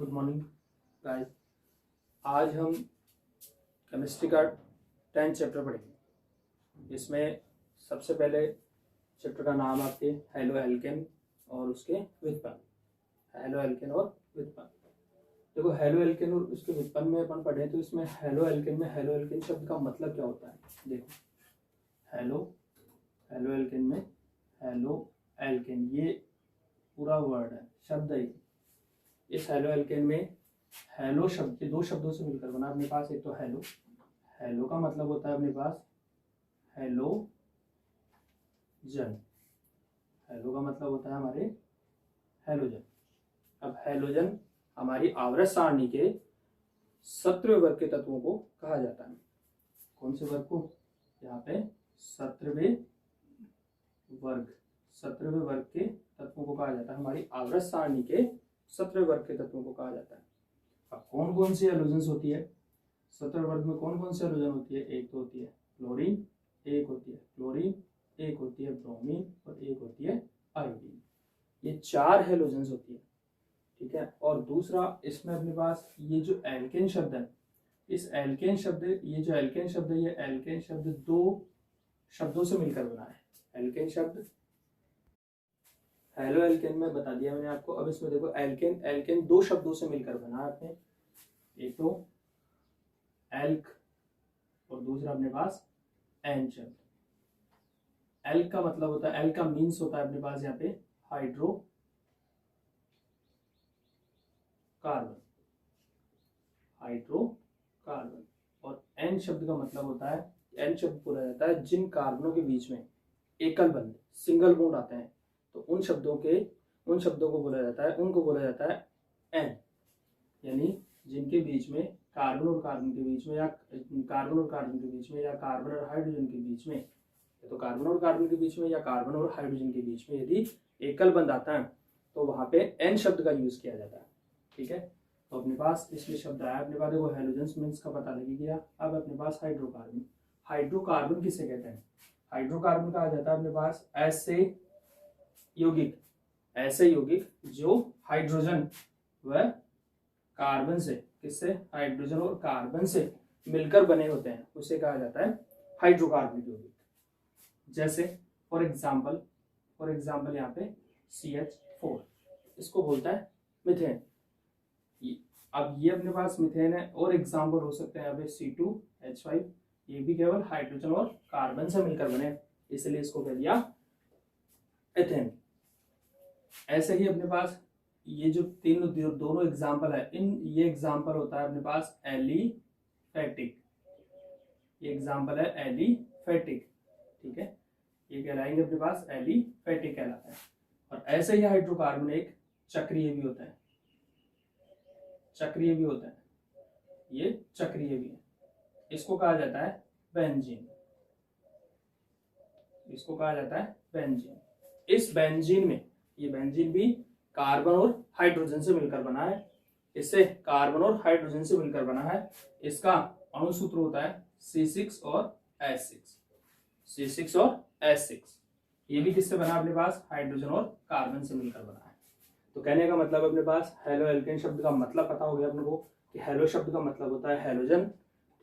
Good morning guys. आज हम chemistry का 10th चैप्टर पढ़ेंगे। इसमें सबसे पहले चैप्टर का नाम आपके हेलो एल्केन और उसके व्युत्पन्न। हेलो एल्केन और व्युत्पन्न। देखो, हेलो एल्केन और उसके व्युत्पन्न में अपन पढ़े तो इसमें हेलो एल्केन शब्द का मतलब क्या होता है। देखो, हेलो एल्केन में हेलो एल्केन ये पूरा वर्ड है, शब्द है। इस हेलो एल्केन में हेलो शब्द दो शब्दों से मिलकर बना अपने पास। एक तो हेलो का मतलब होता है अपने पास हेलोजन। हेलो का मतलब होता है हमारे हेलोजन। अब हेलोजन हमारी आवर्त सारणी के 17वें वर्ग के तत्वों को कहा जाता है। कौन से वर्ग को? यहाँ पे 17वें वर्ग के तत्वों को कहा जाता है। हमारी आवर्त सारणी के 17वें वर्ग के तत्वों को कहा जाता है। अब कौन कौन सी हेलोजन्स होती है 17वें वर्ग में? कौन कौन सी हेलोजन होती है? एक तो होती है क्लोरीन, एक होती है ब्रोमीन और एक होती है आयोडीन। ये 4 हेलोजन्स होती है, ठीक है। और दूसरा इसमें अपने पास ये जो एल्केन शब्द है, ये एल्केन शब्द 2 शब्दों से मिलकर बना है। एल्केन शब्द हेलो एल्केन में बता दिया मैंने आपको। अब इसमें देखो, एल्केन 2 शब्दों से मिलकर बना है अपने। एक तो एल्क और दूसरा अपने पास एन शब्द। एल्क का मतलब होता है, एल्क का मीन्स होता है अपने पास यहाँ पे हाइड्रोकार्बन। और एन शब्द का मतलब होता है, एन शब्द बोला जाता है जिन कार्बनों के बीच में एकल बंध सिंगल बॉन्ड आते हैं, तो उन शब्दों को बोला जाता है एन। यानी जिनके बीच में कार्बन और कार्बन के बीच में या कार्बन और हाइड्रोजन के बीच में, तो कार्बन और कार्बन के बीच में या कार्बन और हाइड्रोजन के बीच में यदि एकल बंध आता है तो वहां पे एन शब्द का यूज किया जाता है, ठीक है। तो अपने पास इसमें शब्द आया, अपने पास देखो हेलोजन्स मीन्स का पता लग गया। अब अपने पास हाइड्रोकार्बन किसे कहते हैं? हाइड्रोकार्बन कहा जाता है अपने पास ऐसे यौगिक जो हाइड्रोजन व कार्बन से, किससे? हाइड्रोजन और कार्बन से मिलकर बने होते हैं, उसे कहा जाता है हाइड्रोकार्बनिक यौगिक। जैसे फॉर एग्जाम्पल यहाँ पे CH4, इसको बोलता है मिथेन। अब ये अपने पास मिथेन है। और एग्जाम्पल हो सकते हैं यहाँ पे C2H5, ये भी केवल हाइड्रोजन और कार्बन से मिलकर बने, इसलिए इसको कह दिया एथेन। ऐसे ही अपने पास ये जो दोनों एग्जाम्पल है, ये एग्जाम्पल होता है अपने पास एलिफेटिक। ये एग्जाम्पल है एलिफेटिक, ठीक है। ये कहलाएंगे अपने पास एलिफेटिक कहलाता है। और ऐसे ही हाइड्रोकार्बन एक चक्रीय भी होता है। ये चक्रीय भी है। इसको कहा जाता है बेंजीन। इस बेंजीन में, ये बेंजीन भी कार्बन और हाइड्रोजन से मिलकर बना है। इसका अणुसूत्र होता है C6 और S6। ये भी किससे बना? अपने पास हाइड्रोजन और कार्बन से मिलकर बना है। तो कहने का मतलब अपने पास हेलो एल्केन शब्द का मतलब पता हो गया अपने को कि हेलो शब्द का मतलब होता है हेलोजन,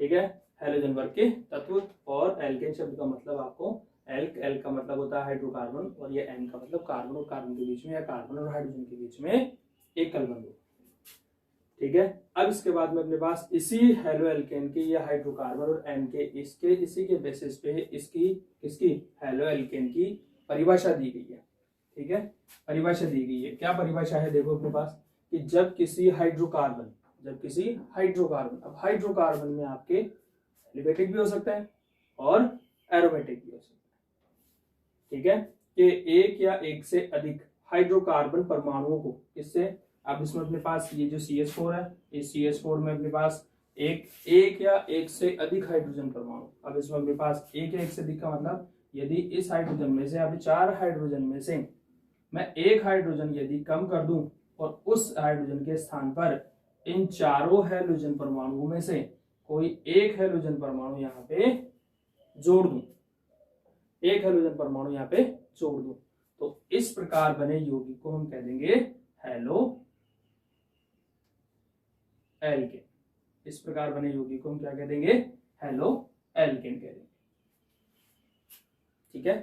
ठीक है, हेलोजन वर्ग के तत्व। और एल्केन शब्द का मतलब आपको एल्क का मतलब होता है हाइड्रोकार्बन, और ये एन का मतलब कार्बन और कार्बन के बीच में या कार्बन और हाइड्रोजन के बीच में एकल बंध, ठीक है। अब इसके बाद में अपने पास इसी हेलो एल्केन के या हाइड्रोकार्बन और एन के इसी के बेसिस पे इसकी हेलो एल्केन की परिभाषा दी गई है, ठीक है। परिभाषा दी गई है, क्या परिभाषा है? देखो अपने पास कि जब किसी हाइड्रोकार्बन, अब हाइड्रोकार्बन में आपके एलिफेटिक भी हो सकता है और एरोमेटिक भी हो सकता है, ठीक है, कि एक या एक से अधिक हाइड्रोकार्बन परमाणुओं को इससे, अब इसमें अपने पास ये जो CH4 है, इस CH4 में अपने पास एक या एक से अधिक हाइड्रोजन परमाणु। अब इसमें अपने पास एक या एक से अधिक का मतलब, यदि इस हाइड्रोजन में से, अभी 4 हाइड्रोजन में से मैं एक हाइड्रोजन यदि कम कर दूं और उस हाइड्रोजन के स्थान पर इन चारों हाइड्रोजन परमाणुओं में से कोई एक हाइड्रोजन परमाणु यहाँ पे जोड़ दूं, तो इस प्रकार बने यौगिक को हम कह देंगे हेलो एल्केन। इस प्रकार बने यौगिक को हम क्या कह देंगे, हेलो एल्केन कह देंगे। ठीक है,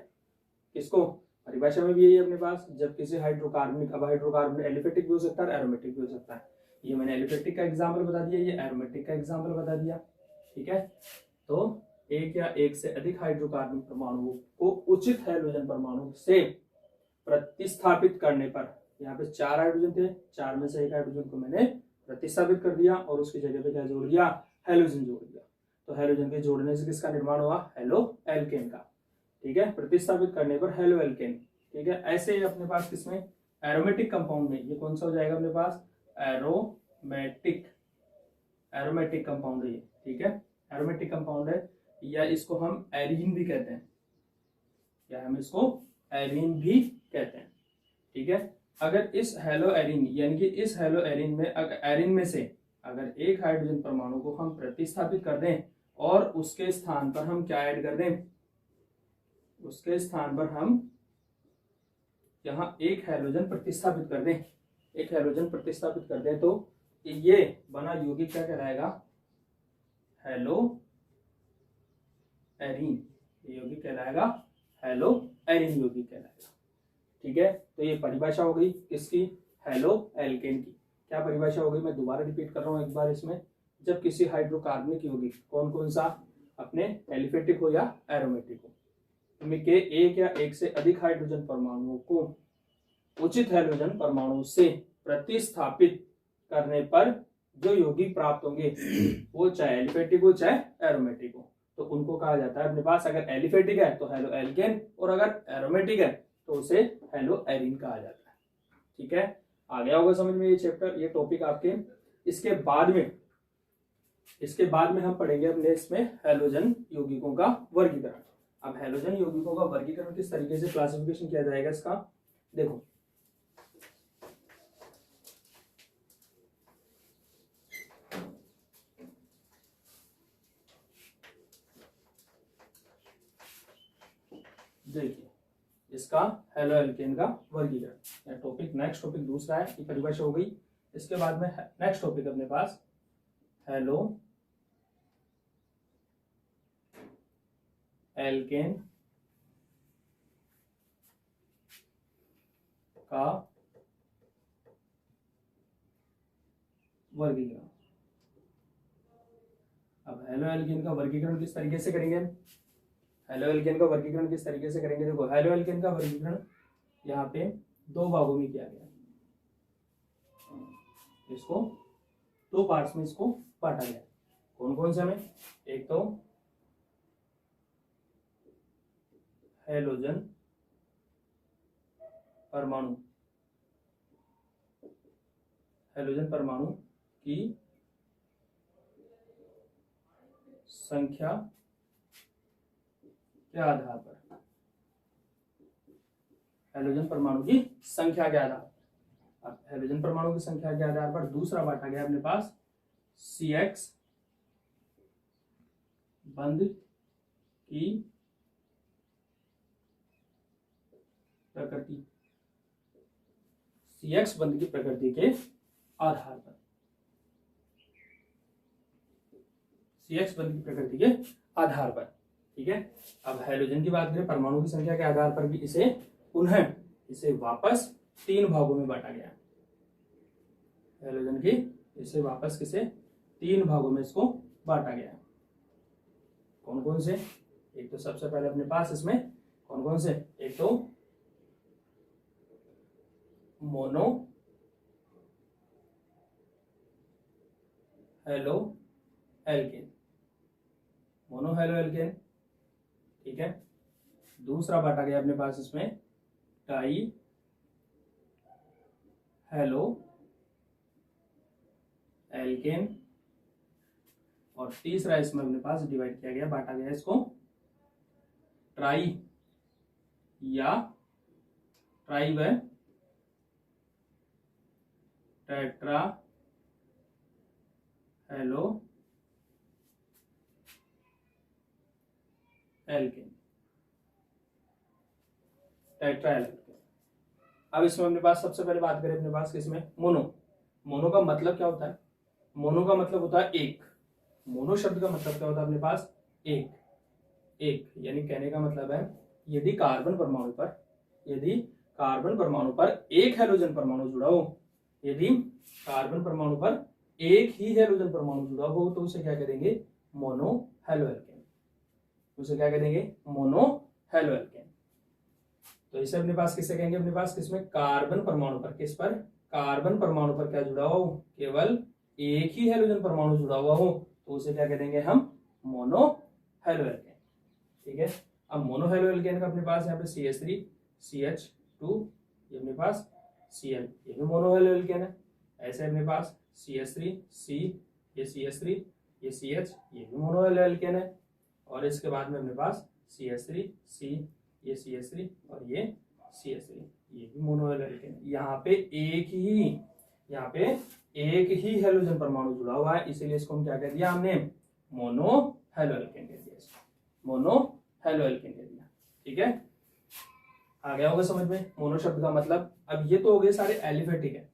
किसको परिभाषा में भी यही है अपने पास, जब किसी हाइड्रोकार्बनिक, अब हाइड्रोकार्बन एलिफेटिक भी हो सकता है, एरोमेटिक भी हो सकता है। ये मैंने एलिफेटिक का एग्जांपल बता दिया, ये एरोमेटिक का एग्जांपल बता दिया। ठीक है, तो एक या एक से अधिक हाइड्रोकार्बन परमाणुओं को उचित हैलोजन परमाणु से प्रतिस्थापित करने पर, यहाँ पे 4 हाइड्रोजन थे, 4 में से एक हाइड्रोजन को मैंने प्रतिस्थापित कर दिया और उसकी जगह पे क्या जोड़ दिया, हैलोजन जोड़ दिया। तो हैलोजन के जोड़ने से किसका निर्माण हुआ, हेलो एल्केन का। ठीक है, प्रतिस्थापित करने पर हेलो एल्केन। ठीक है, ऐसे ही अपने पास किसमें, एरोमेटिक कंपाउंड में, ये कौन सा हो जाएगा अपने पास, एरोमेटिक, एरोमेटिक कंपाउंड है ये। ठीक है, एरोमेटिक कंपाउंड है, या इसको हम एरीन भी कहते हैं, या हम इसको एरीन भी कहते हैं। ठीक है, अगर इस हेलो एरीन यानी कि इस हेलो एरीन में, अगर एरीन में से अगर एक हाइड्रोजन परमाणु को हम प्रतिस्थापित कर दें और उसके स्थान पर हम क्या ऐड कर दें, उसके स्थान पर हम यहां एक हैलोजन प्रतिस्थापित कर दें, एक हैलोजन प्रतिस्थापित कर दें, तो ये बना यौगिक क्या कहलाएगा, हेलो एरीन। ये यौगिक कहलाएगा हेलो एरीन यौगिक कहलाएगा। ठीक है, तो ये परिभाषा हो गई किसकी, हेलो एल्केन की। क्या परिभाषा हो गई, मैं दोबारा रिपीट कर रहा हूं एक बार इसमें, जब किसी हाइड्रोकार्बनिक यौगिक, कौन कौन सा, अपने एलिफेटिक हो या एरोमेटिक हो, के एक या एक से अधिक हाइड्रोजन परमाणुओं को उचित हैलोजन परमाणु से प्रतिस्थापित करने पर जो यौगिक प्राप्त होंगे वो चाहे एलिफेटिक हो चाहे एरोमेटिक हो, तो उनको कहा जाता है अपने पास, अगर एलिफेटिक है तो हेलो एल्केन, और अगर एरोमेटिक है तो उसे हेलो एरीन कहा जाता है। ठीक है, आ गया होगा समझ में ये चैप्टर, ये टॉपिक आपके। इसके बाद में हम पढ़ेंगे अपने इसमें हैलोजन यौगिकों का वर्गीकरण। अब हैलोजन यौगिकों का वर्गीकरण किस तरीके से क्लासिफिकेशन किया जाएगा इसका, देखो देखिए इसका हेलो एल्केन का वर्गीकरण, टॉपिक नेक्स्ट टॉपिक दूसरा है, ये परिभाषा हो गई। इसके बाद में नेक्स्ट टॉपिक अपने पास हेलो एल्केन का वर्गीकरण। अब हेलो एल्केन का वर्गीकरण किस तरीके से करेंगे, हेलो एल्केन का वर्गीकरण किस तरीके से करेंगे, देखो हेलो एल्केन का वर्गीकरण यहाँ पे 2 भागों में किया गया, इसको 2 पार्ट्स में इसको बांटा गया। कौन कौन से में, एक तो हैलोजन परमाणु, हैलोजन परमाणु की संख्या के आधार पर, हैलोजन परमाणु की संख्या के आधार पर, अब हैलोजन परमाणु की संख्या के आधार पर दूसरा बांटा गया अपने पास CX बंध की प्रकृति, CX बंध की प्रकृति के आधार पर, CX बंध की प्रकृति के आधार पर। ठीक है, अब हैलोजन की बात करें, परमाणु की संख्या के आधार पर भी इसे वापस 3 भागों में बांटा गया। हैलोजन की इसे वापस किसे 3 भागों में इसको बांटा गया। कौन कौन से, एक तो सबसे पहले अपने पास इसमें कौन कौन से, एक तो mono halo alkane, mono halo alkane. ठीक है, दूसरा बांटा गया अपने पास इसमें डाई हेलो एल्केन, और तीसरा इसमें अपने पास डिवाइड किया गया, बांटा गया इसको ट्राई या ट्राई व tetra halo alkane, tetra alkane. अब इसमें अपने पास सबसे पहले बात करें अपने पास किसमें, मोनो। मोनो का मतलब क्या होता है, मोनो का मतलब होता है एक, मोनो शब्द का मतलब क्या होता है अपने पास, एक। एक यानी कहने का मतलब है यदि कार्बन परमाणु पर एक हैलोजन परमाणु जुड़ा हो, यदि कार्बन परमाणु पर एक ही हैलोजन परमाणु जुड़ा हो तो उसे क्या करेंगे, मोनो हैलोएल्केन। उसे क्या करेंगे, मोनो हैलोएल्केन। तो इसे अपने पास किससे कहेंगे, अपने पास किसमें, कार्बन परमाणु पर, किस पर, कार्बन परमाणु पर क्या जुड़ा हो, केवल एक ही हैलोजन परमाणु जुड़ा हुआ हो तो उसे क्या करेंगे हम, मोनो हैलोएल्केन। ठीक है। अब मोनो हैलोएल्केन का अपने पास यहाँ पे CH3 CH2, ये अपने पास Cl, ये भी मोनो हैलोएल्केन है। ऐसे अपने पास CH3 C, ये CH3 ये CH, ये भी मोनो हैलोएल्केन है। और इसके बाद में अपने पास CH3 C, ये CH3 और ये CH3, ये भी मोनो हैलोएल्केन है। यहाँ पे एक ही हैलोजन परमाणु जुड़ा हुआ है, इसीलिए इसको हम क्या कह दिया हमने, मोनो हैलोएल्केन कह दिया, मोनो हैलोएल्केन कह दिया। ठीक है, आ गया होगा समझ में मोनो शब्द का मतलब। अब ये तो हो गए सारे एलिफेटिक है,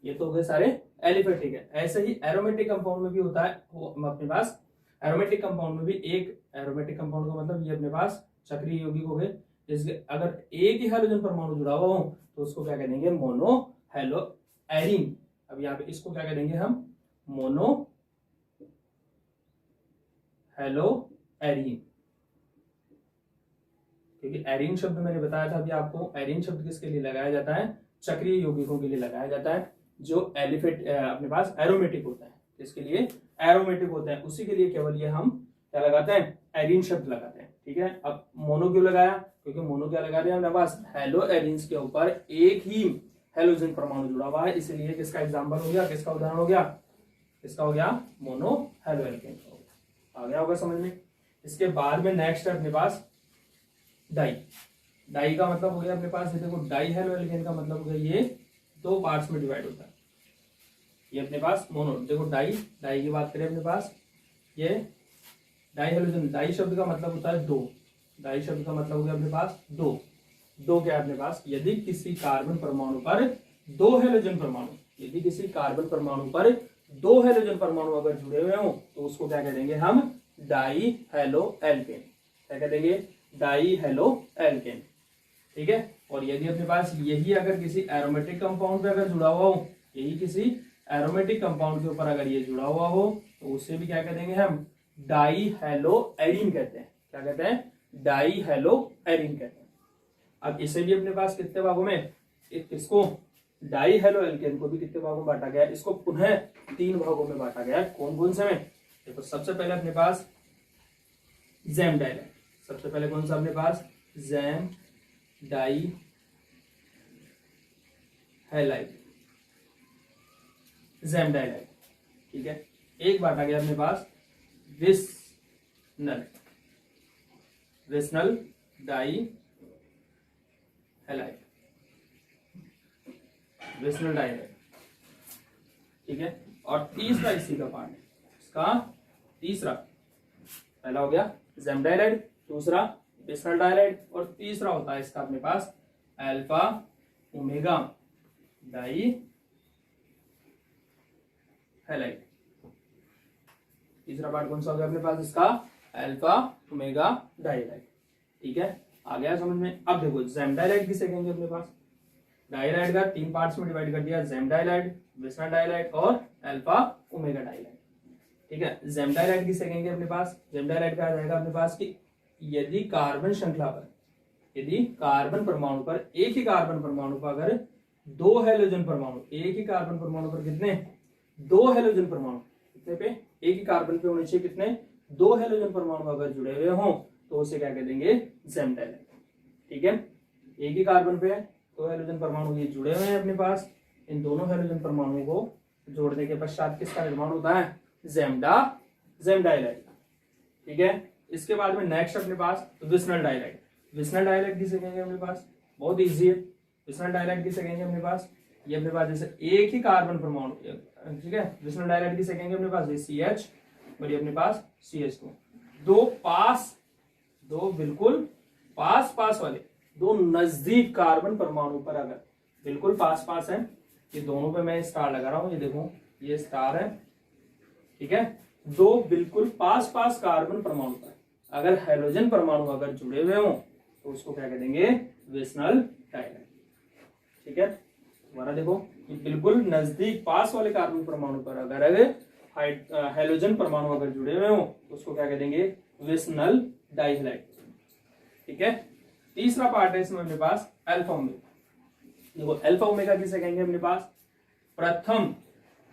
ये तो हो गए सारे एलिफेटिक है। ऐसे ही एरोमेटिक कंपाउंड में भी होता है, अपने पास एरोमेटिक कंपाउंड में भी एक, एरोमेटिक कंपाउंड का मतलब ये अपने पास चक्रीय यौगिक हो गए, जिसके अगर एक ही हैलोजन परमाणु जुड़ा हुआ हो तो उसको क्या करेंगे, मोनो हैलोएरीन। अब यहाँ पे इसको क्या करेंगे हम, मोनो हैलोएरीन, क्योंकि एरीन शब्द मैंने बताया था अभी आपको, एरीन शब्द किसके लिए लगाया जाता है, चक्रीय यौगिकों के लिए लगाया जाता है, जो एलिफेट अपने पास एरोमेटिक होता है, इसके लिए एरोमेटिक होता है, उसी के लिए केवल ये हम क्या लगाते हैं, एरीन शब्द लगाते हैं। ठीक है। अब मोनो क्यों लगाया, क्योंकि मोनो क्या लगा दिया हमने पास, हैलोएरीन्स के ऊपर एक ही हैलोजन परमाणु जुड़ा हुआ है, इसलिए किसका एग्जाम्पल हो गया, किसका उदाहरण हो गया, किसका हो गया, मोनो हैलोएल्केन। आ गया होगा समझ में। इसके बाद में नेक्स्ट है अपने पास डाई। डाई का मतलब हो गया अपने पास, ये देखो डाई हैलोएल्केन का मतलब हो गया ये दो पार्ट्स में डिवाइड होता है। ये अपने पास मोनो, देखो डाई की बात करें अपने पास, ये डाई हैलोजन, डाई शब्द का मतलब होता है दो, डाई शब्द का मतलब हो गया अपने पास दो। दो क्या है अपने पास, यदि किसी कार्बन परमाणु पर दो हैलोजन परमाणु, यदि किसी कार्बन परमाणु पर दो हैलोजन परमाणु अगर जुड़े हुए हो तो उसको क्या कहेंगे हम, डाई हैलोएल्केन। क्या कहेंगे, डाई हैलोएल्केन। ठीक है। और यदि अपने पास यही अगर किसी एरोमेटिक कंपाउंड पे अगर जुड़ा हुआ हो, यही किसी एरोमेटिक कंपाउंड के ऊपर अगर ये जुड़ा हुआ हो तो उससे भी क्या कहेंगे हम, डाई हैलोएरीन कहते हैं। क्या कहते हैं, डाई हैलोएरीन कहते हैं। अब इसे भी अपने पास कितने भागों में, इसको डाई हैलोएल्केन को भी कितने भागों में बांटा गया है, इसको पुनः 3 भागों में बांटा गया है। कौन कौन से में, देखो सबसे पहले अपने पास जैम डाइलाइट, सबसे पहले कौन सा अपने पास, जैम डाई हैलाइड, जैम डाइलाइट। ठीक है। एक बांटा गया अपने पास विस्नल डाई हैलाइड, विस्नल डाई हैलाइड। ठीक है। और तीसरा इसी का पार्ट है, इसका तीसरा, पहला हो गया जैम डाइलाइड, दूसरा विस्नल डाइलाइड, और तीसरा होता है इसका अपने पास अल्फा ओमेगा डाई हैलाइड। तीसरा पार्ट कौन सा हो गया अपने पास, इसका अल्फा ओमेगा डाई हैलाइड। ठीक है, आ गया समझ में। अब देखो जैम डाइलाइड किसे कहेंगे अपने पास, डाइलाइड का 3 पार्ट्स में डिवाइड कर दिया, जैम डाइलाइड, विस्नल डाइलाइड और अल्फा ओमेगा डाइलाइड। ठीक है। जैम डाइलाइड किसे कहेंगे अपने पास, जैम डाइलाइड का आ जाएगा अपने पास कि यदि कार्बन श्रृंखला पर, यदि कार्बन परमाणु पर, एक ही कार्बन परमाणु पर अगर दो हैलोजन परमाणु, एक ही कार्बन परमाणु पर कितने, दो हैलोजन परमाणु, कितने पे, एक ही कार्बन पे होने चाहिए कितने, दो हैलोजन परमाणु अगर जुड़े हुए हों तो उसे क्या कह देंगे, जैम डाइलाइड। ठीक है। एक ही कार्बन पे दो हैलोजन परमाणु ये जुड़े हुए हैं अपने पास, इन दोनों हैलोजन परमाणुओं को जोड़ने के पश्चात किसका निर्माण होता है, जैम डाइलाइड। ठीक है। इसके बाद में नेक्स्ट अपने पास विस्नल डाइलाइड। विस्नल डाइलाइड किसे कहेंगे अपने पास, बहुत इजी है। विस्नल डाइलाइड किसे कहेंगे अपने पास, ये अपने पास जैसे एक ही कार्बन परमाणु, ठीक है, विस्नल डाइलाइड किसे कहेंगे अपने पास, ये CH और ये अपने पास CH2, दो बिल्कुल पास वाले, दो नजदीक कार्बन परमाणु पर अगर बिल्कुल पास है, ये दोनों पे मैं स्टार लगा रहा हूं, ये देखो ये स्टार है ठीक है। दो बिल्कुल पास पास कार्बन परमाणु पर अगर हैलोजन परमाणु अगर जुड़े हुए हों तो उसको क्या कह देंगे, विस्नल डाइलाइड। ठीक है, दोबारा देखो, बिल्कुल नजदीक पास वाले कार्बन परमाणु पर अगर हैलोजन परमाणु अगर जुड़े हुए हों तो उसको क्या कह देंगे, विस्नल डाइहाइड। ठीक है, तीसरा पार्ट है इसमें अपने पास अल्फा ओमेगा। देखो अल्फा ओमेगा किसे कहेंगे अपने पास, प्रथम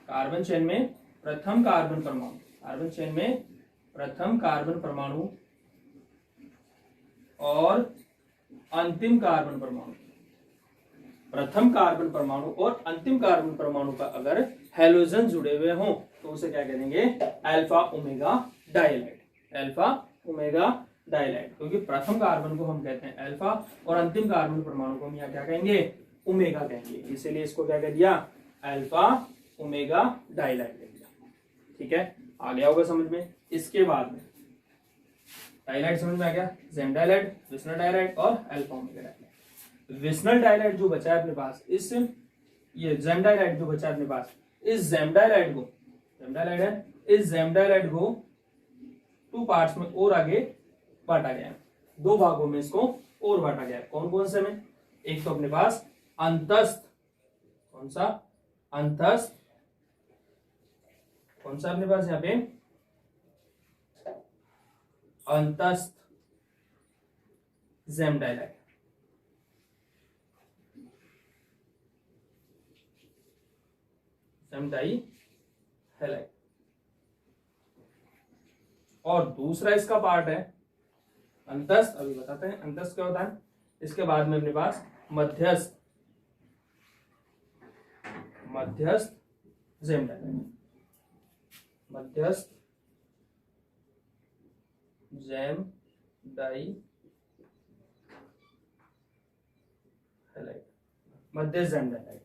कार्बन चेन में प्रथम कार्बन परमाणु, कार्बन चेन में प्रथम कार्बन परमाणु और अंतिम कार्बन परमाणु, प्रथम कार्बन परमाणु और अंतिम कार्बन परमाणु का अगर हैलोजन जुड़े हुए हों तो उसे क्या कहेंगे, अल्फा ओमेगा डाइहाइड। अल्फा ओमेगा डाइहाइड, क्योंकि प्रथम कार्बन को हम कहते हैं अल्फा और अंतिम कार्बन परमाणु को हम यहाँ क्या कहेंगे, ओमेगा कहेंगे, इसीलिए इसको क्या कह दिया, अल्फा ओमेगा डाइहाइड कह दिया। ठीक है, आ गया होगा समझ में। इसके बाद में डाइहाइड समझ में आ गया, जेम डाइहाइड, विस्नल डाइहाइड और अल्फा ओमेगा डाइहाइड। विस्नल डाइहाइड जो बचा है अपने पास, इस ये जेम डाइहाइड जो बचा है अपने पास, इस जेम डाइहाइड को, जेम डाइहाइड है, इस जेम डाइहाइड को टू पार्ट्स में और आगे बांटा गया है, दो भागों में इसको और बांटा गया है। कौन कौन से में, एक तो अपने पास अंतस्थ, कौन सा अंतस्थ, कौन सा अपने पास यहाँ पे अंतस्थ जेम डाइहाइड, जेम डाइहाइड, और दूसरा इसका पार्ट है अंतस्थ। अभी बताते हैं अंतस्थ क्या होता है। इसके बाद में अपने पास मध्यस्थ, मध्यस्थ जेम डाइहाइड, मध्यस्थ जेम डाइहाइड, मध्यस्थ जेम डाइहाइड।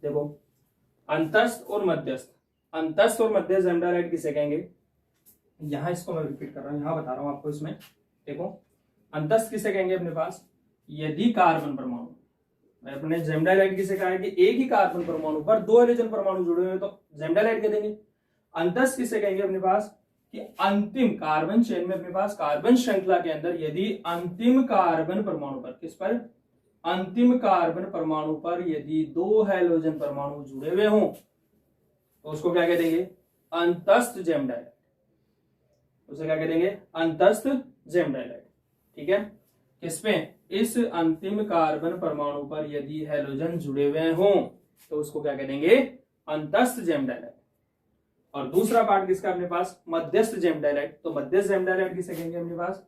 देखो अंतस्थ और मध्यस्थ, अंतस्थ और मध्यस्थ जेम डाइहाइड किसे कहेंगे, यहां इसको मैं रिपीट कर रहा हूं, यहां बता रहा हूं आपको। इसमें देखो अंतस्थ किसे कहेंगे अपने पास, यदि कार्बन परमाणु, मैं अपने जेम डाइहाइड किसे कहा है कि एक ही कार्बन परमाणु पर दो हाइड्रोजन परमाणु जुड़े हुए हैं तो जेम डाइहाइड कह देंगे। अंतस्थ किसे कहेंगे अपने पास कि अंतिम कार्बन चेन में अपने पास कार्बन श्रृंखला के अंदर यदि अंतिम कार्बन परमाणु पर, किस पर, अंतिम कार्बन परमाणु पर यदि दो हाइड्रोजन परमाणु जुड़े हुए हों तो उसको क्या कह देंगे, अंतस्थ जेम डाइहाइड, उसे क्या कह देंगे, अंतस्थ जेम डाइहाइड। ठीक है, किसमें, इस अंतिम कार्बन परमाणु पर यदि हैलोजन जुड़े हुए हों तो उसको क्या कह देंगे, अंतस्थ जेम डाइहाइड। और दूसरा पार्ट किसका अपने पास, मध्यस्थ जेम डाइहाइड। तो मध्यस्थ जेम डाइहाइड किसे कहेंगे अपने पास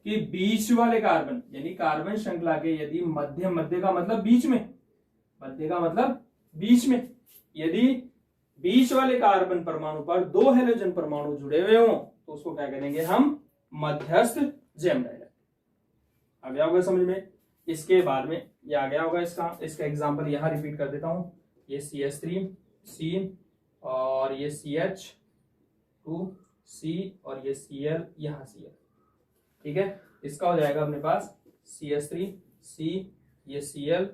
कि बीच वाले कार्बन, यानी कार्बन श्रृंखला के यदि मध्य, मध्य का मतलब बीच में, मध्य का मतलब बीच में, यदि बीच वाले कार्बन परमाणु पर दो हैलोजन परमाणु जुड़े हुए हों तो उसको क्या करेंगे हम, मध्यस्थ जेम डाइहाइड। आ गया होगा समझ में। इसके बाद में ये आ गया होगा, इसका एग्जांपल यहां रिपीट कर देता हूं। ये CH3C और ये CH2C और ये Cl, यहां Cl। ठीक है, इसका हो जाएगा अपने पास CH3C, ये Cl,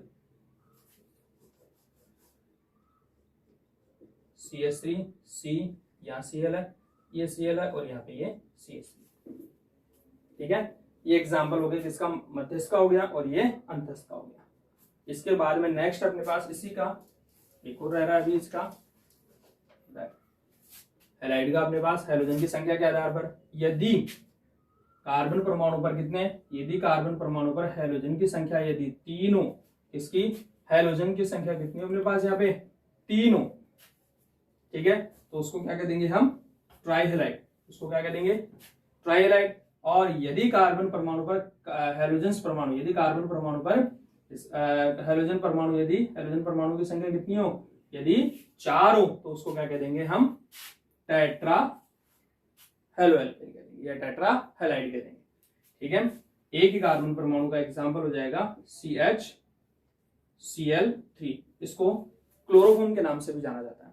CH3C, यहाँ Cl है, ये Cl है और यहाँ पे ये CH3। ठीक है, ये एग्जाम्पल हो गया जिसका मध्यस्थ का हो गया और ये अंतस्थ का हो गया। इसके बाद में नेक्स्ट अपने पास इसी का एक और रह रहा है अभी, इसका हैलाइड का अपने पास हैलोजन की संख्या के आधार पर यदि कार्बन परमाणु पर कितने, यदि कार्बन परमाणु पर हैलोजन की संख्या यदि तीन हो, इसकी हैलोजन की संख्या कितनी अपने पास यहाँ पे, तीन हो। ठीक है, तो उसको क्या कह देंगे हम, ट्राइहैलाइड, उसको क्या कह देंगे, ट्राइहैलाइड। और यदि कार्बन परमाणु पर हैलोजन परमाणु, यदि कार्बन परमाणु पर हैलोजन परमाणु, यदि हैलोजन परमाणु की संख्या कितनी हो, यदि 4 हो तो उसको क्या कह देंगे हम, टेट्रा हैलोएल्केन कह देंगे या टेट्रा हैलाइड कह देंगे। ठीक है, एक ही कार्बन परमाणु का एग्जांपल हो जाएगा CHCl3, इसको क्लोरोफॉर्म के नाम से भी जाना जाता है।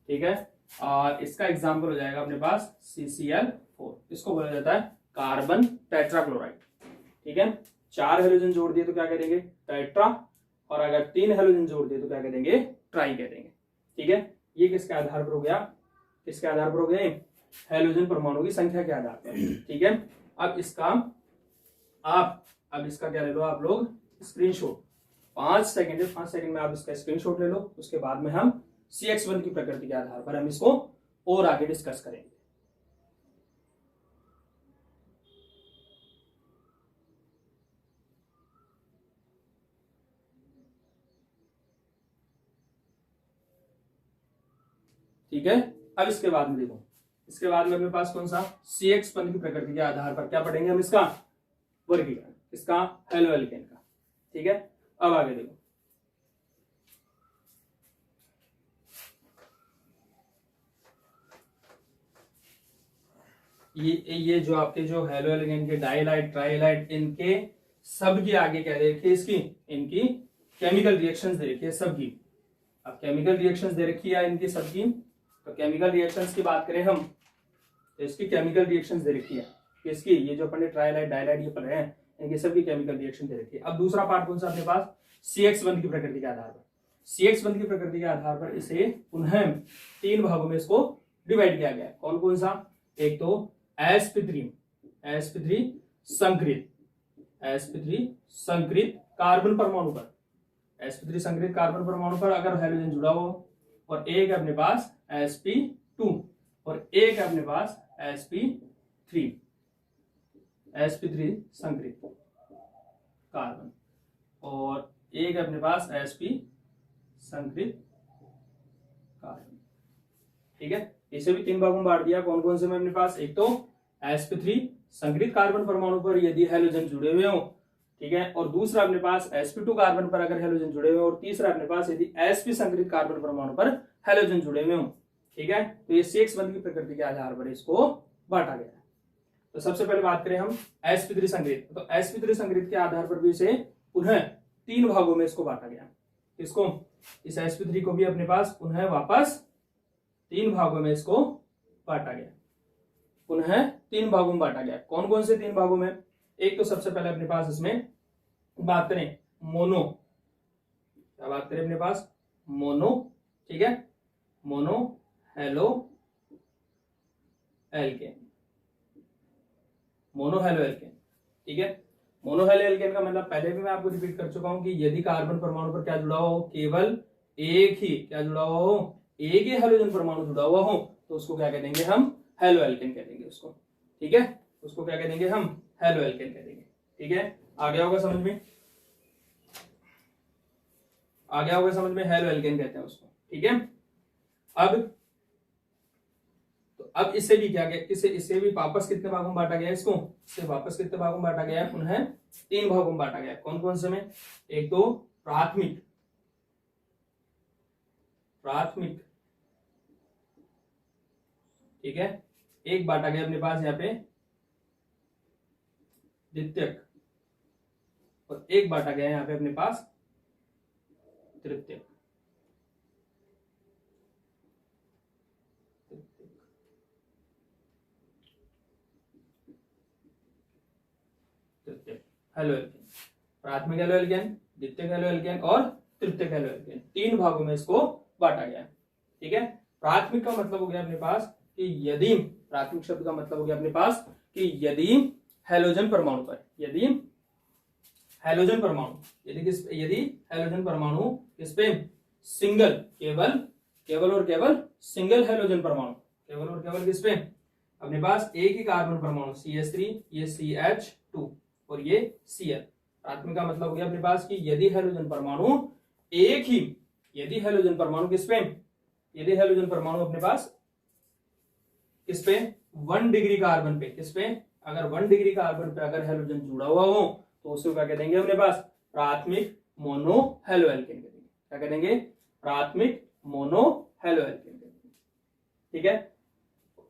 ठीक है, और इसका एग्जांपल हो जाएगा अपने पास CCl4, इसको बोला जाता है कार्बन टेट्राक्लोराइड। ठीक है, 4 हेलोजन जोड़ दिए तो क्या कह देंगे, टेट्रा, और अगर 3 हेलोजन जोड़ दिए तो क्या कह देंगे, ट्राई कह देंगे। ठीक है, ये किसके आधार पर हो गया, किसके आधार पर हो गए, हेलोजन परमाणु की संख्या के आधार पर। ठीक है, अब इसका क्या ले लो आप लोग स्क्रीनशॉट, 5 सेकंड है, 5 सेकंड में आप इसका स्क्रीनशॉट ले लो। उसके बाद में हम CX1 की प्रकृति के आधार पर हम इसको और आगे डिस्कस करेंगे। ठीक है, अब इसके बाद में देखो, इसके बाद में अपने पास कौन सा CX1 की प्रकृति के आधार पर क्या पढ़ेंगे हम, इसका वर्गीकरण, इसका हेलो एल्केन का। ठीक है, अब आगे देखो, ये जो आपके जो हेलो एल्केन के डाइलाइट ट्राइलाइट, इनके सब की आगे क्या दे रखी है, इसकी इनकी केमिकल रिएक्शंस दे रखी है सबकी। अब केमिकल रिएक्शंस दे रखी है इनकी सबकी, तो केमिकल रिएक्शंस की बात करें हम तो इसकी केमिकल रिएक्शंस दे रखी है, इसकी ये जो अपने ट्राइलाइट डाइलाइट ये पढ़ रहे हैं इनकी सबकी केमिकल रिएक्शन दे रखी है। अब दूसरा पार्ट कौन सा अपने पास, CX1 की प्रकृति के आधार पर। CX1 की प्रकृति के आधार पर इसे पुनः 3 भागों में इसको डिवाइड किया गया है। कौन कौन सा, एक तो sp3 संकृत कार्बन परमाणु पर, sp3 संकृत कार्बन परमाणु पर अगर हाइड्रोजन जुड़ा हो, और एक है अपने पास sp2 और एक है अपने पास sp3 संकृत कार्बन, और एक है अपने पास sp संकृत कार्बन। ठीक है, इसे भी 3 भागों में बांट दिया। कौन कौन से में अपने पास, एक तो sp3 संकृत कार्बन परमाणु पर यदि हेलोजन जुड़े हुए हो, ठीक है, और दूसरा अपने पास sp2 कार्बन पर अगर हेलोजन जुड़े हुए हो, और तीसरा अपने पास यदि sp संकृत कार्बन परमाणु पर हेलोजन जुड़े हुए हो। ठीक है, तो ये CX1 की प्रकृति के आधार पर इसको बांटा गया है। तो सबसे पहले बात करें हम sp3 संकृत, तो sp3 संकृत के आधार पर भी इसे पुनः 3 भागों में इसको बांटा गया। इसको, इस sp3 को भी अपने पास पुनः वापस 3 भागों में इसको बांटा गया, पुनः 3 भागों में बांटा गया। कौन कौन से 3 भागों में, एक तो सबसे पहले अपने पास इसमें बात करें मोनो, क्या बात करें अपने पास, मोनो। ठीक है, mono halo alkane, mono halo alkane. ठीक है, मोनो हेलो एल्केन का मतलब पहले भी मैं आपको रिपीट कर चुका हूं कि यदि कार्बन परमाणु पर क्या जुड़ा हुआ हो, केवल एक ही क्या जुड़ा हुआ हो, एक ही हाइड्रोजन परमाणु जुड़ा हुआ हो, तो उसको क्या कह देंगे हम, हेलो एल्केन कह देंगे उसको। ठीक है, उसको क्या कह देंगे हम, हेलो एल्केन कह देंगे। ठीक है, आ गया होगा समझ में, आ गया होगा समझ में, हेलो एल्केन कहते हैं उसको। ठीक है, अब इससे भी क्या गया, इससे भी वापस कितने भागों में बांटा गया, इसको इससे वापस कितने भागों में बांटा गया है, पुनः 3 भागों में बांटा गया। कौन कौन से में, एक तो प्राथमिक, ठीक है, एक बांटा गया अपने पास यहाँ पे द्वितीयक, और एक बांटा गया यहाँ पे अपने पास तृतीयक। हेलो एल्केन, प्राथमिक हेलो एल्केन, द्वितीयक हेलो एल्केन और तृतीयक हेलो एल्केन, 3 भागों में इसको बांटा गया। ठीक है, प्राथमिक का मतलब हो गया अपने पास कि यदि, प्राथमिक शब्द का मतलब हो गया अपने पास कि यदि हेलोजन परमाणु पर, यदि हेलोजन परमाणु किस पे, सिंगल, केवल और केवल सिंगल हेलोजन परमाणु, केवल और केवल किस पे, अपने पास एक ही कार्बन परमाणु CH3, ये CH2 और ये Cl। प्राथमिक का मतलब हो गया अपने पास कि यदि हेलोजन परमाणु एक ही, यदि हेलोजन परमाणु किस पे, यदि हेलोजन परमाणु अपने पास किस पे, 1 डिग्री कार्बन पे, किस पे, अगर 1 डिग्री कार्बन पे अगर हेलोजन जुड़ा हुआ हो, तो उसको क्या कह देंगे अपने पास, प्राथमिक मोनो हेलो एल्केन कह देंगे। क्या कह देंगे, प्राथमिक मोनो हेलो एल्केन कह देंगे। ठीक है,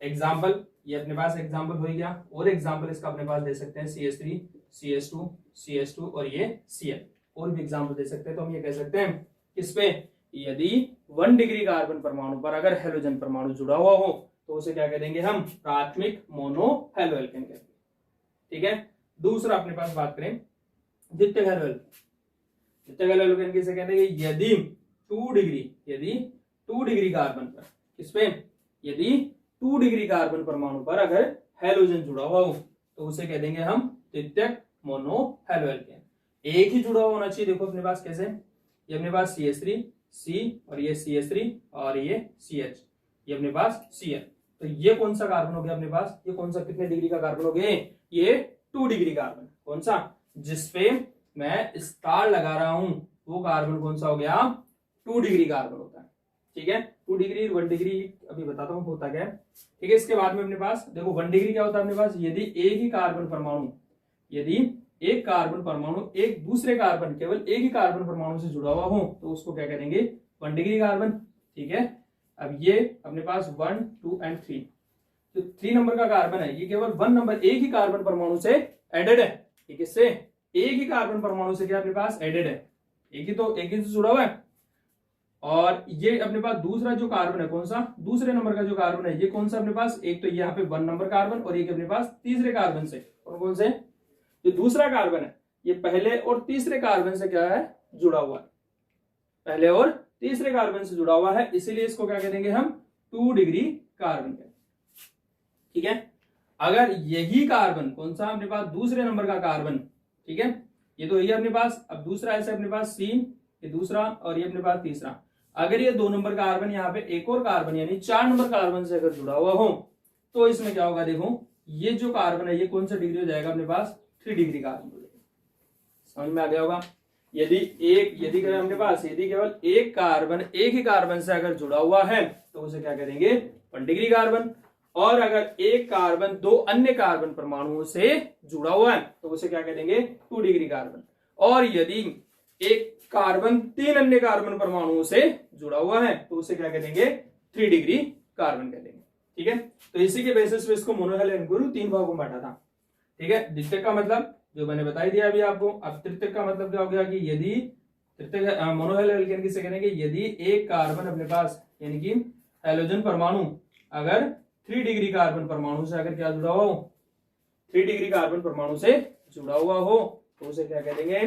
एग्जाम्पल, ये अपने पास एग्जाम्पल हो गया, और एग्जाम्पल इसका अपने पास दे सकते हैं CH3, CH2 और ये Cl, और भी एग्जाम्पल दे सकते हैं। तो हम ये कह सकते हैं किस पे, यदि 1 डिग्री कार्बन परमाणु पर अगर हेलोजन परमाणु जुड़ा हुआ हो, तो उसे क्या कह देंगे हम, प्राथमिक मोनो हेलो एल्केन कहते हैं। ठीक है, दूसरा अपने पास बात करें द्वितीयक हेलो एल्केन, द्वितीयक हेलो एल्केन किसे कहते हैं, यदि 2 डिग्री कार्बन पर, किस पे, यदि 2 डिग्री कार्बन परमाणु पर अगर हेलोजन जुड़ा हुआ हो तो उसे कह देंगे हम तृतीयक मोनो हेलो एल्केन। एक ही जुड़ा हुआ होना चाहिए। देखो अपने पास कैसे, ये अपने पास CH3 C और ये CH3 और ये CH, ये अपने पास Cl। तो ये कौन सा कार्बन हो गया अपने पास, ये कौन सा कितने डिग्री का कार्बन हो गया, ये 2 डिग्री कार्बन। कौन सा, जिसपे मैं स्टार लगा रहा हूं वो कार्बन कौन सा हो गया, 2 डिग्री कार्बन होता है। ठीक है, 2 डिग्री 1 डिग्री अभी बताता हूं होता क्या है। ठीक है, इसके बाद में अपने पास देखो 1 डिग्री क्या होता है अपने पास, यदि एक ही कार्बन परमाणु, यदि एक कार्बन परमाणु एक दूसरे कार्बन केवल एक ही कार्बन परमाणु से जुड़ा हुआ हो तो उसको क्या करेंगे, 1 डिग्री कार्बन। ठीक है, अब ये अपने पास 1, 2 एंड 3, जो 3 नंबर का कार्बन है ये केवल 1 नंबर एक ही कार्बन परमाणु से एडेड है। ठीक है, इससे एक ही कार्बन परमाणु से क्या अपने पास एडेड है, एक ही से जुड़ा हुआ है। और ये अपने पास दूसरा जो कार्बन है कौन सा, दूसरे नंबर का जो कार्बन है ये कौन सा अपने पास, एक तो यहाँ पे 1 नंबर कार्बन और एक अपने पास तीसरे कार्बन से, और कौन से, जो दूसरा कार्बन है ये पहले और तीसरे कार्बन से क्या है, जुड़ा हुआ है, पहले और तीसरे कार्बन से जुड़ा हुआ है, इसीलिए इसको क्या कह देंगे हम, 2 डिग्री कार्बन। ठीक है, अगर यही कार्बन कौन सा अपने पास दूसरे नंबर का कार्बन, ठीक है, ये तो यही अपने पास, अब दूसरा ऐसे अपने पास C, ये दूसरा और ये अपने पास तीसरा, अगर ये 2 नंबर कार्बन यहाँ पे एक और कार्बन यानी 4 नंबर कार्बन से अगर जुड़ा हुआ हो तो इसमें क्या होगा, देखो ये जो कार्बन है ये कौन सा डिग्री हो जाएगा अपने पास, 3 डिग्री कार्बन हो जाएगा। समझ में आ गया होगा। यदि अपने पास यदि केवल एक कार्बन एक ही कार्बन से अगर जुड़ा हुआ है तो उसे क्या करेंगे, 1 डिग्री कार्बन। और अगर एक कार्बन 2 अन्य कार्बन परमाणुओं से जुड़ा हुआ है तो उसे क्या करेंगे, 2 डिग्री कार्बन। और यदि एक कार्बन 3 अन्य कार्बन परमाणुओं से जुड़ा हुआ है तो उसे क्या करेंगे, 3 डिग्री कार्बन कह देंगे। ठीक है, तो इसी के बेसिस पे इसको मोनोहेल एल्केन 3 भागों में बांटा था। ठीक है, द्वितीयक का मतलब जो मैंने बता दिया अभी आपको। अब तृतीयक का मतलब क्या हो गया कि यदि तृतीयक मोनोहेल एल्केन किसे करेंगे, यदि एक कार्बन अपने पास यानी कि हेलोजन परमाणु अगर 3 डिग्री कार्बन परमाणु से अगर क्या जुड़ा हो, 3 डिग्री कार्बन परमाणु से जुड़ा हुआ हो तो उसे क्या कह देंगे,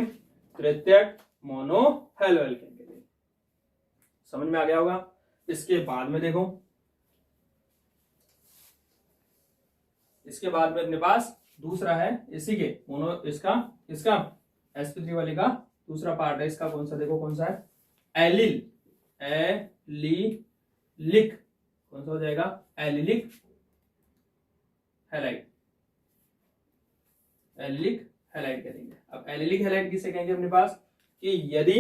तृतीयक मोनोहेलो एल्केन कह देंगे। समझ में आ गया होगा। इसके बाद में देखो, इसके बाद में अपने पास दूसरा है इसी के मोनो, इसका sp3 वाले का दूसरा पार्ट है इसका, कौन सा देखो कौन सा है, एलिलिक, कौन सा हो जाएगा, एलिलिक हैलाइड, एलिलिक हैलाइड करेंगे। अब एलिलिक हैलाइड किसे कहेंगे अपने पास कि यदि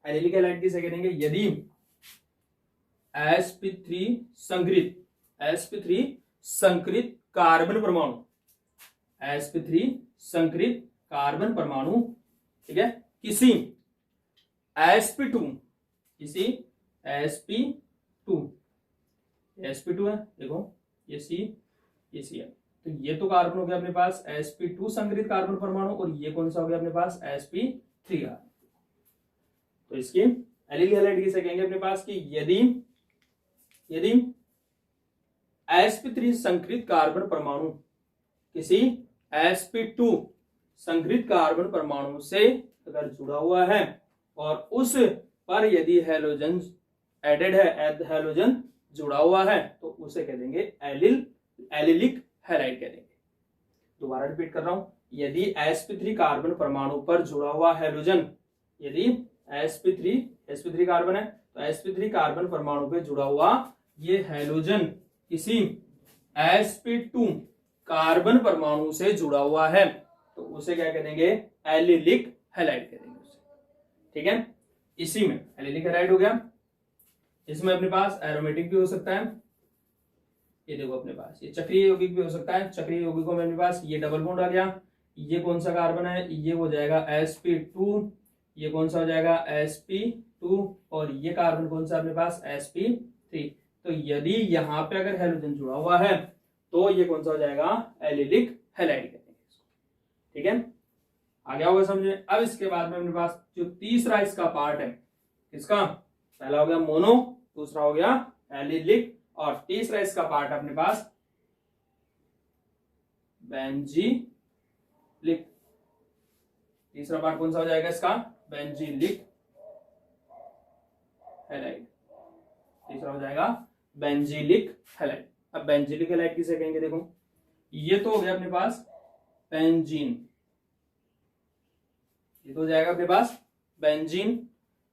एलिलिक हैलाइड किसे कहेंगे, यदि sp3 संकृत कार्बन परमाणु, sp3 संकृत कार्बन परमाणु, ठीक है, किसी sp2 है, देखो ये C ये C है, तो ये तो कार्बन हो गया अपने पास sp2 संकृत कार्बन परमाणु, और ये कौन सा हो गया अपने पास sp3 कार्बन। तो इसकी एलिलिक हैलाइड किसे कहेंगे अपने पास कि यदि sp3 संकृत कार्बन परमाणु किसी sp2 संकृत कार्बन परमाणु से अगर जुड़ा हुआ है और उस पर यदि हेलोजन एडेड है, हेलोजन जुड़ा हुआ है तो उसे कह देंगे एलिलिक हैलाइड कह देंगे। दोबारा रिपीट कर रहा हूं, यदि sp3 कार्बन परमाणु पर जुड़ा हुआ हेलोजन, यदि sp3 कार्बन है तो sp3 कार्बन परमाणु पे जुड़ा हुआ ये हेलोजन किसी sp2 कार्बन परमाणु से जुड़ा हुआ है तो उसे क्या कह देंगे, एलिलिक हैलाइड कह देंगे उसे। ठीक है, इसी में एलिलिक हैलाइड हो गया। इसमें अपने पास एरोमेटिक भी हो सकता है, ये देखो अपने पास ये चक्रीय यौगिक भी हो सकता है। चक्रीय यौगिकों में अपने पास ये डबल बॉन्ड आ गया, ये कौन सा कार्बन है, ये हो जाएगा sp2, ये कौन सा हो जाएगा sp2, और ये कार्बन कौन सा अपने पास sp3। तो यदि यहाँ पे अगर हेलोजन जुड़ा हुआ है तो ये कौन सा हो जाएगा, एलिलिक हैलाइड कहेंगे इसको। ठीक है, आ गया होगा समझे। अब इसके बाद में अपने पास जो तीसरा इसका पार्ट है, इसका पहला हो गया मोनो, दूसरा हो गया एलिलिक, और तीसरा इसका पार्ट अपने पास बेंजीलिक। तीसरा पार्ट कौन सा हो जाएगा इसका, बेंजीलिक हैलाइड। तीसरा हो जाएगा बेंजीलिक हैलाइड। अब बेंजीलिक हैलाइड किसे कहेंगे, देखो ये तो हो गया अपने पास बेंजीन, ये तो हो जाएगा अपने पास बेंजीन।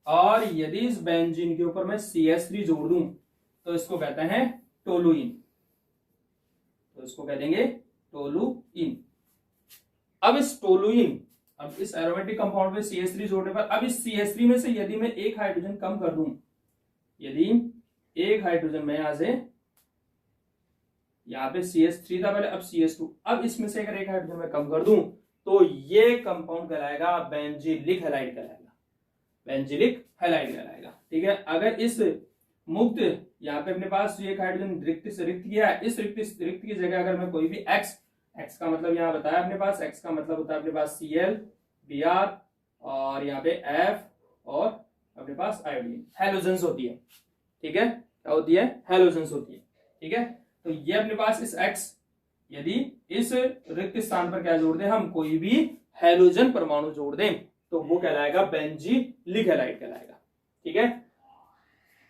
और यदि इस बेंजीन के ऊपर मैं CH3 जोड़ दूं तो इसको कहते हैं टोलुइन, तो इसको कह देंगे टोलुइन। अब इस टोलुइन, अब इस एरोमेटिक कंपाउंड में CH3 जोड़ने पर, अब इस CH3 में से यदि मैं एक हाइड्रोजन कम कर दूं, यदि एक हाइड्रोजन मैं यहां से, यहां पे CH3 था पहले, अब CH2, अब इसमें से अगर एक हाइड्रोजन मैं कम कर दूं तो ये कंपाउंड कहलाएगा बेंजीलिक हैलाइड कहलाएगा, बेंजीलिक हैलाइड कहलाएगा। ठीक है, अगर इस मुक्त, यहाँ पे अपने पास एक हाइड्रोजन रिक्त से रिक्त किया है, इस रिक्त की जगह अगर मैं कोई भी x का मतलब यहाँ बताया अपने पास, x का मतलब होता है अपने पास Cl Br और यहाँ पे F और अपने पास आयोडीन, हैलोजेंस होती है। ठीक है, क्या होती है, हैलोजेंस होती है। ठीक है, तो ये अपने पास इस x, यदि इस रिक्त स्थान पर क्या जोड़ दें हम, कोई भी हैलोजन परमाणु जोड़ दें तो वो कहलाएगा बेंजीलिक हैलाइड कहलाएगा। ठीक है,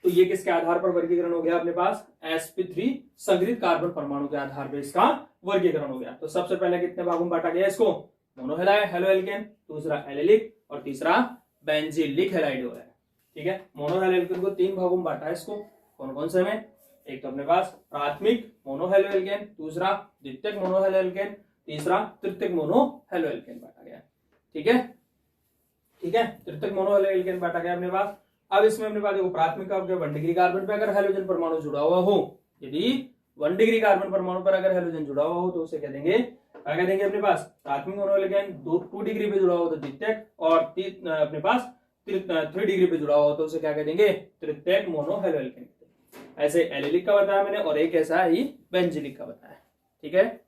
तो ये किसके आधार पर वर्गीकरण हो गया अपने पास, sp3 संग्रहित कार्बन परमाणु के आधार पर इसका वर्गीकरण हो गया। तो सबसे पहले कितने भागों में बांटा गया इसको, मोनोहैलाइड हेलो एल्केन, दूसरा एलिलिक और तीसरा बेंजीलिक हैलाइड हो रहा है। ठीक है, मोनोहैलाइड को 3 भागों में बांटा है इसको, कौन कौन से में, एक तो अपने पास प्राथमिक मोनोहैलो एल्केन, दूसरा द्वितीयक मोनोहैलो एल्केन, तीसरा तृतीयक मोनोहैलो एल्केन बांटा गया। ठीक है, ठीक है, तृतीयक मोनोहैलो एल्केन बांटा गया अपने पास। अब इसमें अपने पास देखो प्राथमिक का 1 डिग्री कार्बन पे अगर हैलोजन परमाणु जुड़ा हुआ हो, यदि 1 डिग्री कार्बन परमाणु पर अगर हैलोजन जुड़ा हुआ हो तो उसे कह देंगे, क्या कह देंगे अपने पास, प्राथमिक मोनोहैलो एल्केन। 2 डिग्री पे जुड़ा हो तो द्वितीयक, और अपने पास 3 डिग्री पे जुड़ा हो तो उसे क्या कह देंगे, तृतीयक मोनोहैलो एल्केन। ऐसे एलिलिक का बताया मैंने, और एक ऐसा ही बेंजीलिक का बताया। ठीक है,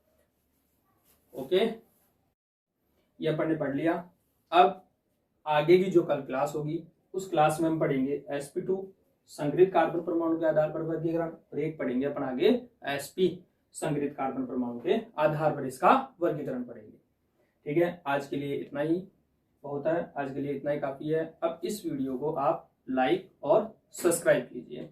ओके, ये अपन ने पढ़ लिया। अब आगे की जो कल क्लास होगी उस क्लास में हम पढ़ेंगे sp2 संग्रहित कार्बन परमाणु के आधार पर वर्गीकरण, और एक पढ़ेंगे अपन आगे sp संग्रहित कार्बन परमाणु के आधार पर इसका वर्गीकरण पढ़ेंगे। ठीक है, आज के लिए इतना ही बहुत है, आज के लिए इतना ही काफी है। अब इस वीडियो को आप लाइक और सब्सक्राइब कीजिए।